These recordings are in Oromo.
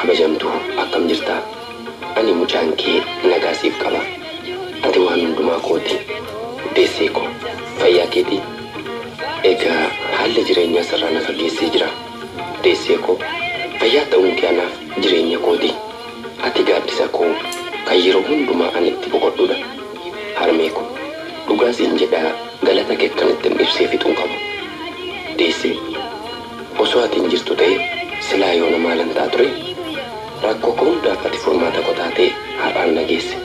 kabajamtu akkam jirta ani mucaan kee nagaasiif qaba ati waan hundumaa kooti deessee ko fayyaa keetii egaa haalli jireenyaa sarara fageessee jira deessee ko fayyaa ta'uun kee anaaf jireenya kooti ati gaaddisa koo kan yeroo hundumaa ani itti boqodhudha harmee ko dhugaa siin jedhaa galata kee kanatti ibsee fixuun qabu deessee osoo ati hin jirtu ta'e silaa yoo nama alantaa ture rakkoo koo hundaaf ati furmaata qotaatee har'aan nageesse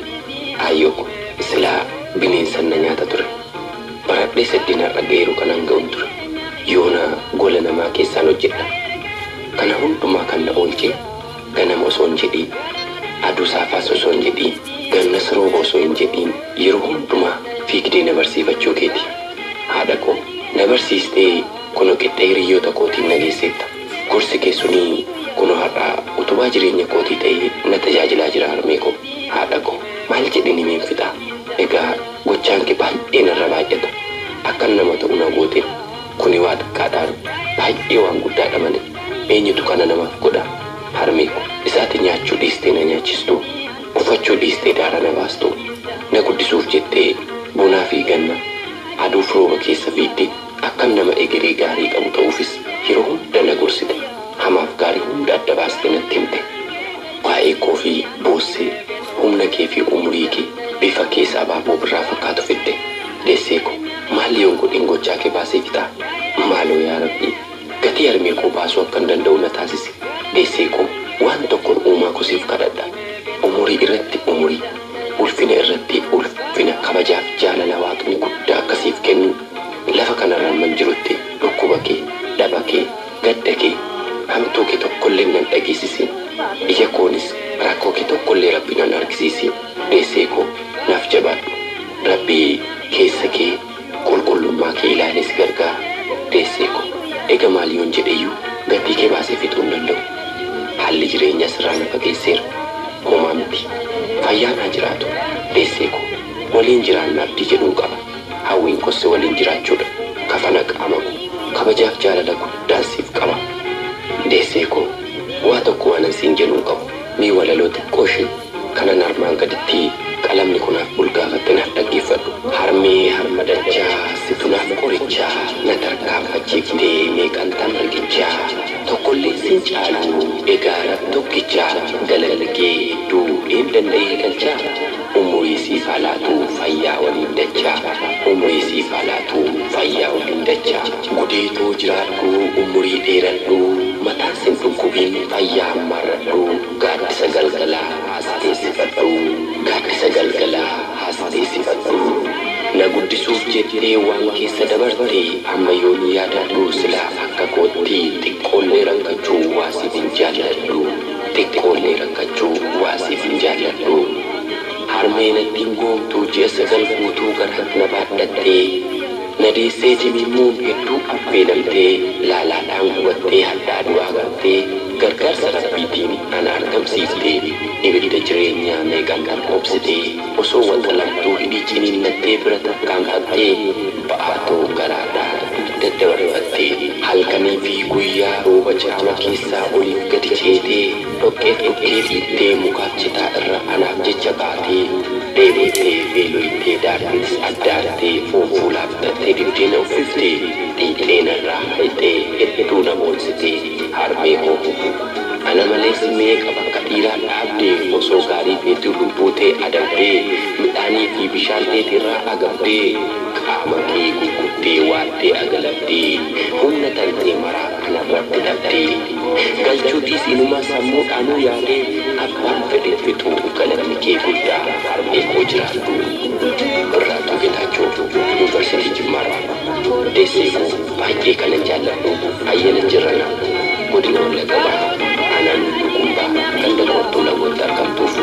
ayyoo silaa bineensan na nyaata ture baradhee seddina dhaggeeru kanan ga'uun ture yoona gola namaa keessaan hojjedha kana hundumaa kan na oolchee ganama osoo hin jedhiin aduu saafaas osoo hin jedhiin gannas rooba osoo hin jedhiin yeroo hundumaa fiigdee na barsiifachuu keeti haadha koo na barsiistee kuno qixxee hiriyoota kootiin nageesseetta gorsi keessunii kuno har'aa utubaa jireenya kootii ta'ee na tajaajilaa jira harmee koo haadha koo maal jedhini miin fixaa egaa gochaan kee baay'ee narra baay'ata akkan nama ta'u na goote kuni waa xiqqaadhaan baay'ee waan guddaadha malee eenyutu kana namaaf godha harmee koo isaati nyaachuu dhiistee na nyaachistu uffachuu dhiistee daara na baastu na guddisuuf jettee bunaa fi ganna aduuf rooba keessa fiigdee akkam nama egeree gaarii qabu ta'uufis yeroo hunda na gorsite hamaaf gaarii hunda adda baastee natti himte waa'ee koo fi boossee humna kee fi umurii kee bifa keessaa baaboo birraa fakkaatu fidde deessee koo maal yoon godhin gochaa kee baasee fixaa maaloo yaa rabbii gatii harmee koo baasuu akkan danda'u na taasise deessee koo waan tokkoon uumaa kosiif kadhadha umurii irratti umurii ulfina irratti ulfina kabajaaf jaalala waaqni guddaa akkasiif kennu lafa kanarraan man jirutti dhukkuba kee dhaba kee gadda kee hamtuu kee tokkollee nan dhageessisin ija koonis rakkoo kee tokkollee rabbi nan argisiisin deessee koo naaf jabaadhu rabbii keessa kee qulqullummaa kee ilaalees gargaara deessee koo eega maal yoon jedheyyuu gatii kee baasee fixuu hin danda'u haalli jireenya sirraa na fageesseera homaa miti fayyaa naa jiraatu deessee koo waliin jiraanna abdii jedhuun qaba hawwiin kosse waliin jiraachuudha kafana qaama koo kabajaaf jaalala guddaan siif qaba deessee koo waa tokko waan siin jedhuun qabu mee walaloo xiqqoo ishee kanan armaan gaditti qalamni kunaaf bulgaafatte naaf dhaggeeffadhu harmee harma dachaa situ naaf qorichaa na tarkaanfachiiftee meeqantaan argichaa tokkollee siin caalu egaa rab tokkichaa galalgee hedduu een danda'ee galchaa umurii siif haalaatu fayyaa waliin dachaa umurii siif haalaatu fayyaa waliin dachaa gudeetoo jiraadhu umurii dheeradhu mataan sin dhukkubiin fayyaa hammaarradhu gaaddisa galgalaa haasteessifadhu gaaddisa galgalaa haasteessifadhu na guddisuuf jettee waan keessa dabarte amma yoon yaadadhu silaa akka kootti xiqqoollee rakkachuu waa siif hin jaalladhu xiqqoollee rakkachuu waa siif hin jaalladhu harmee nattiin goomtuu ji'a sagal guutuu gara na baadhattee na deessee jimimmuun hedduu affeelamtee laalaadhaan gubattee haddaa du'aa gartee gargaarsa rabbiitiin ana argamsiiftee ibidda jireenyaa meeqan qarqoobsitee osoo wanta lamtuu hidhii ciniinnattee bira tarkaanfattee ba'aatoo garaadhaa daddabarfattee halkanii fi guyyaa rooba caama keessaa oliif gadi ceetee dhoqqee dhoqqee dhiittee mukaaf citaa irra anaaf jecha baatee deebitee beeloytee daartis addaartee fuulaaf tattee dibdeena uffiftee dhiiteen irraa hidhee hedduu na boonsitee harmee koo ana malees meeqa bakka dhiiraa dhaabdee osoo gaarii feetii lubbuutee adabdee midhaanii fi bishaan dheetirraa agabdee qaama kee gurguddee waattee agalabdee humna tantee maraa kanarratti dhabdee galchuutiis inumaa sammuudhaanuu yaadee abbaan fedhe fixuu galanni kee guddaa harmee koo jiraadhu birraatu getaachoo yuunivarsiitii jimmaarraa deessee koo baay'ee kanan jaalladhu ayyana jirrana godina wallagabaa anaan dhugumbaa ganda qortuu lagoota argamtuuf